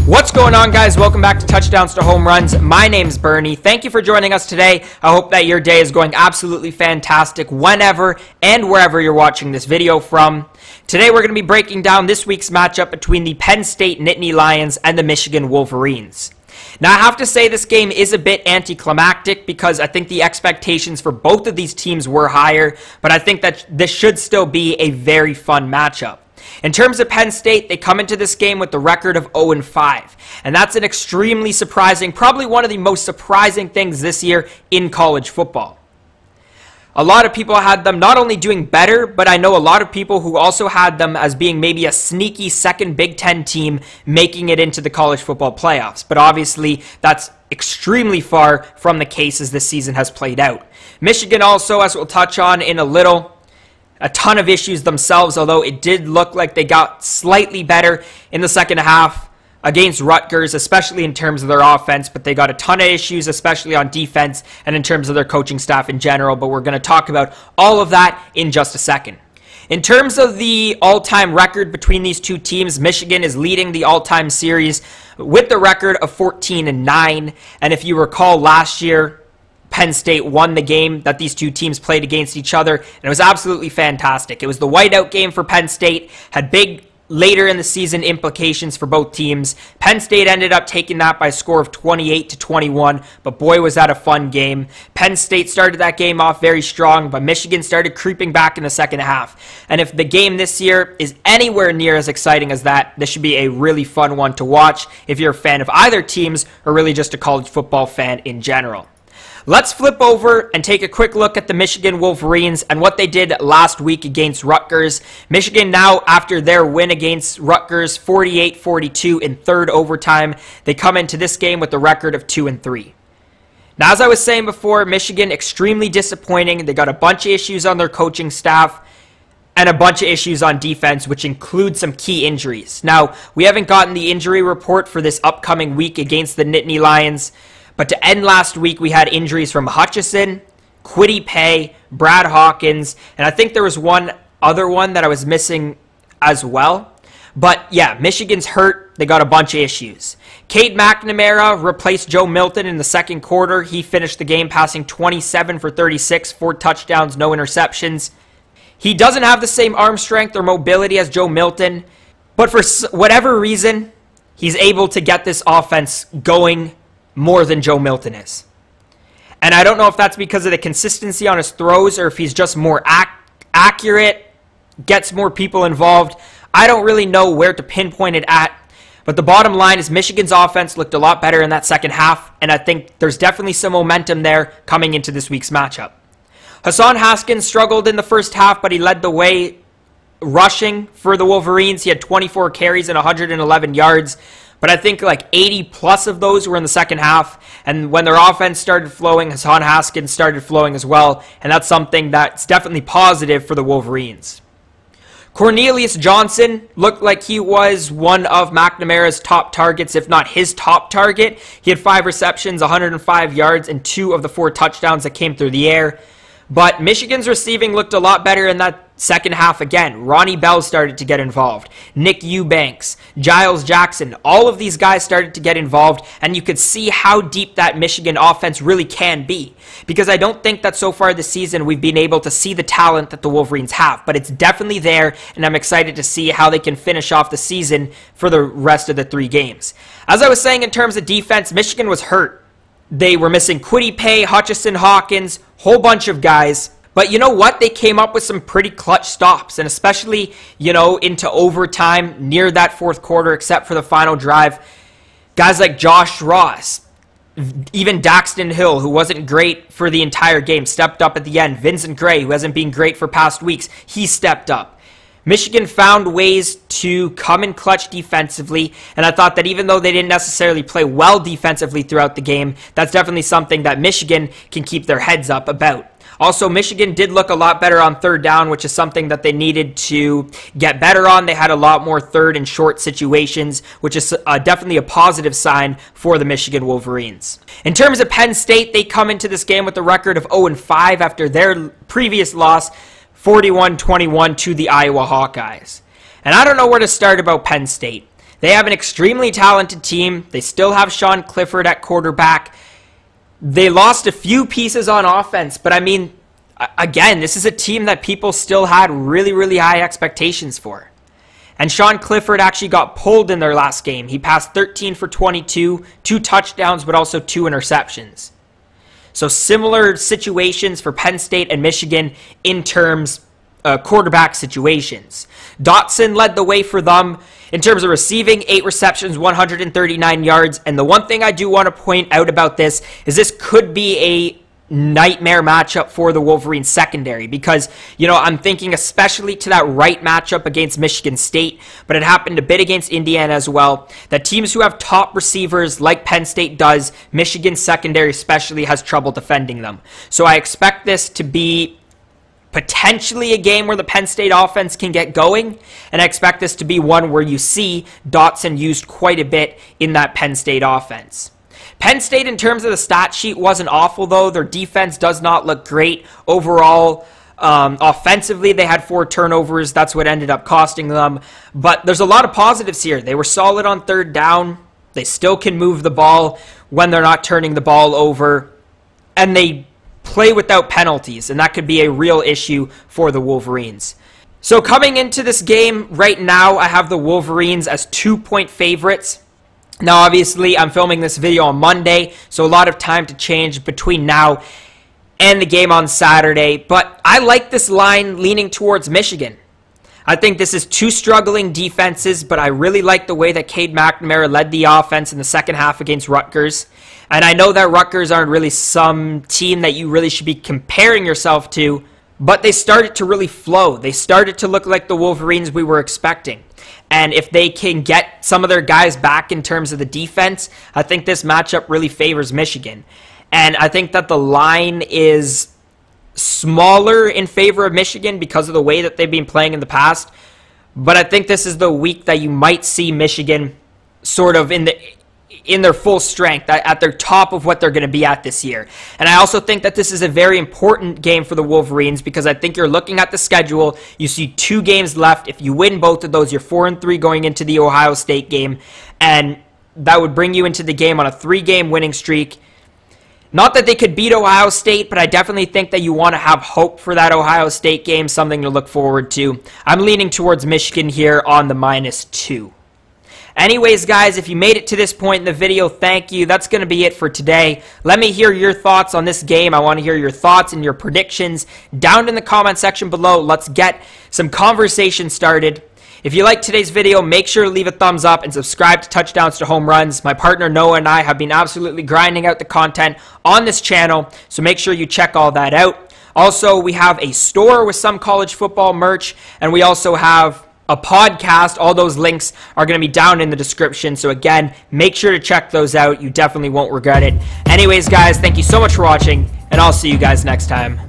What's going on, guys? Welcome back to Touchdowns to Home Runs. My name's Bernie. Thank you for joining us today. I hope that your day is going absolutely fantastic whenever and wherever you're watching this video from. Today we're going to be breaking down this week's matchup between the Penn State Nittany Lions and the Michigan Wolverines. Now, I have to say this game is a bit anticlimactic because I think the expectations for both of these teams were higher, but I think that this should still be a very fun matchup. In terms of Penn State, they come into this game with the record of 0-5, and that's an extremely surprising, probably one of the most surprising things this year in college football. A lot of people had them not only doing better, but I know a lot of people who also had them as being maybe a sneaky second Big Ten team making it into the college football playoffs. But obviously, that's extremely far from the case as this season has played out. Michigan also, as we'll touch on in a little, a ton of issues themselves, although it did look like they got slightly better in the second half against Rutgers, especially in terms of their offense, but they got a ton of issues, especially on defense and in terms of their coaching staff in general, but we're going to talk about all of that in just a second. In terms of the all-time record between these two teams, Michigan is leading the all-time series with the record of 14-9, and if you recall last year, Penn State won the game that these two teams played against each other, and it was absolutely fantastic. It was the whiteout game for Penn State, had big later in the season implications for both teams. Penn State ended up taking that by a score of 28-21, but boy was that a fun game. Penn State started that game off very strong, but Michigan started creeping back in the second half. And if the game this year is anywhere near as exciting as that, this should be a really fun one to watch if you're a fan of either teams or really just a college football fan in general. Let's flip over and take a quick look at the Michigan Wolverines and what they did last week against Rutgers. Michigan now, after their win against Rutgers 48-42 in third overtime, they come into this game with a record of 2-3. Now, as I was saying before, Michigan extremely disappointing. They got a bunch of issues on their coaching staff and a bunch of issues on defense, which include some key injuries. Now, we haven't gotten the injury report for this upcoming week against the Nittany Lions, but to end last week, we had injuries from Hutchison, Kwity Paye, Brad Hawkins, and I think there was one other one that I was missing as well. But yeah, Michigan's hurt. They got a bunch of issues. Cade McNamara replaced Joe Milton in the second quarter. He finished the game passing 27 for 36, 4 touchdowns, no interceptions. He doesn't have the same arm strength or mobility as Joe Milton, but for whatever reason, he's able to get this offense going more than Joe Milton is. And I don't know if that's because of the consistency on his throws or if he's just more accurate, gets more people involved. I don't really know where to pinpoint it at. But the bottom line is Michigan's offense looked a lot better in that second half, and I think there's definitely some momentum there coming into this week's matchup. Hassan Haskins struggled in the first half, but he led the way rushing for the Wolverines. He had 24 carries and 111 yards. But I think like 80 plus of those were in the second half. And when their offense started flowing, Hassan Haskins started flowing as well. And that's something that's definitely positive for the Wolverines. Cornelius Johnson looked like he was one of McNamara's top targets, if not his top target. He had 5 receptions, 105 yards, and 2 of the 4 touchdowns that came through the air. But Michigan's receiving looked a lot better in that second half again. Ronnie Bell started to get involved. Nick Eubanks, Giles Jackson, all of these guys started to get involved, and you could see how deep that Michigan offense really can be. Because I don't think that so far this season we've been able to see the talent that the Wolverines have, but it's definitely there, and I'm excited to see how they can finish off the season for the rest of the 3 games. As I was saying, in terms of defense, Michigan was hurt. They were missing Kwity Paye, Hutchison, Hawkins, whole bunch of guys. But you know what? They came up with some pretty clutch stops, and especially, into overtime near that fourth quarter, except for the final drive. Guys like Josh Ross, even Daxton Hill, who wasn't great for the entire game, stepped up at the end. Vincent Gray, who hasn't been great for past weeks, he stepped up. Michigan found ways to come in clutch defensively, and I thought that even though they didn't necessarily play well defensively throughout the game, that's definitely something that Michigan can keep their heads up about. Also, Michigan did look a lot better on third down, which is something that they needed to get better on. They had a lot more third and short situations, which is definitely a positive sign for the Michigan Wolverines. In terms of Penn State, they come into this game with a record of 0-5 after their previous loss, 41-21 to the Iowa Hawkeyes. And I don't know where to start about Penn State. They have an extremely talented team. They still have Sean Clifford at quarterback. They lost a few pieces on offense, but I mean, again, this is a team that people still had really, really high expectations for. And Sean Clifford actually got pulled in their last game. He passed 13 for 22, 2 touchdowns, but also 2 interceptions. So similar situations for Penn State and Michigan in terms quarterback situations. Dotson led the way for them in terms of receiving, 8 receptions, 139 yards. And the one thing I do want to point out about this is this could be a nightmare matchup for the Wolverines secondary because, you know, I'm thinking especially to that right matchup against Michigan State, but it happened a bit against Indiana as well, that teams who have top receivers like Penn State does, Michigan secondary especially has trouble defending them. So I expect this to be potentially a game where the Penn State offense can get going, and I expect this to be one where you see Dotson used quite a bit in that Penn State offense. Penn State, in terms of the stat sheet, wasn't awful, though. Their defense does not look great overall. Offensively, they had 4 turnovers. That's what ended up costing them. But there's a lot of positives here. They were solid on 3rd down. They still can move the ball when they're not turning the ball over. And they play without penalties, and that could be a real issue for the Wolverines. So coming into this game right now, I have the Wolverines as 2-point favorites. Now, obviously, I'm filming this video on Monday, so a lot of time to change between now and the game on Saturday. But I like this line leaning towards Michigan. I think this is 2 struggling defenses, but I really like the way that Cade McNamara led the offense in the second half against Rutgers. And I know that Rutgers aren't really some team that you really should be comparing yourself to, but they started to really flow. They started to look like the Wolverines we were expecting. And if they can get some of their guys back in terms of the defense, I think this matchup really favors Michigan. And I think that the line is smaller in favor of Michigan because of the way that they've been playing in the past. But I think this is the week that you might see Michigan sort of in their full strength, at their top of what they're going to be at this year. And I also think that this is a very important game for the Wolverines because I think you're looking at the schedule. You see 2 games left. If you win both of those, you're 4-3 going into the Ohio State game. And that would bring you into the game on a 3-game winning streak. Not that they could beat Ohio State, but I definitely think that you want to have hope for that Ohio State game, something to look forward to. I'm leaning towards Michigan here on the -2. Anyways, guys, if you made it to this point in the video, thank you. That's going to be it for today. Let me hear your thoughts on this game. I want to hear your thoughts and your predictions down in the comment section below. Let's get some conversation started. If you liked today's video, make sure to leave a thumbs up and subscribe to Touchdowns to Home Runs. My partner Noah and I have been absolutely grinding out the content on this channel, so make sure you check all that out. Also, we have a store with some college football merch, and we also have a podcast. All those links are going to be down in the description. So again, make sure to check those out. You definitely won't regret it. Anyways, guys, thank you so much for watching, and I'll see you guys next time.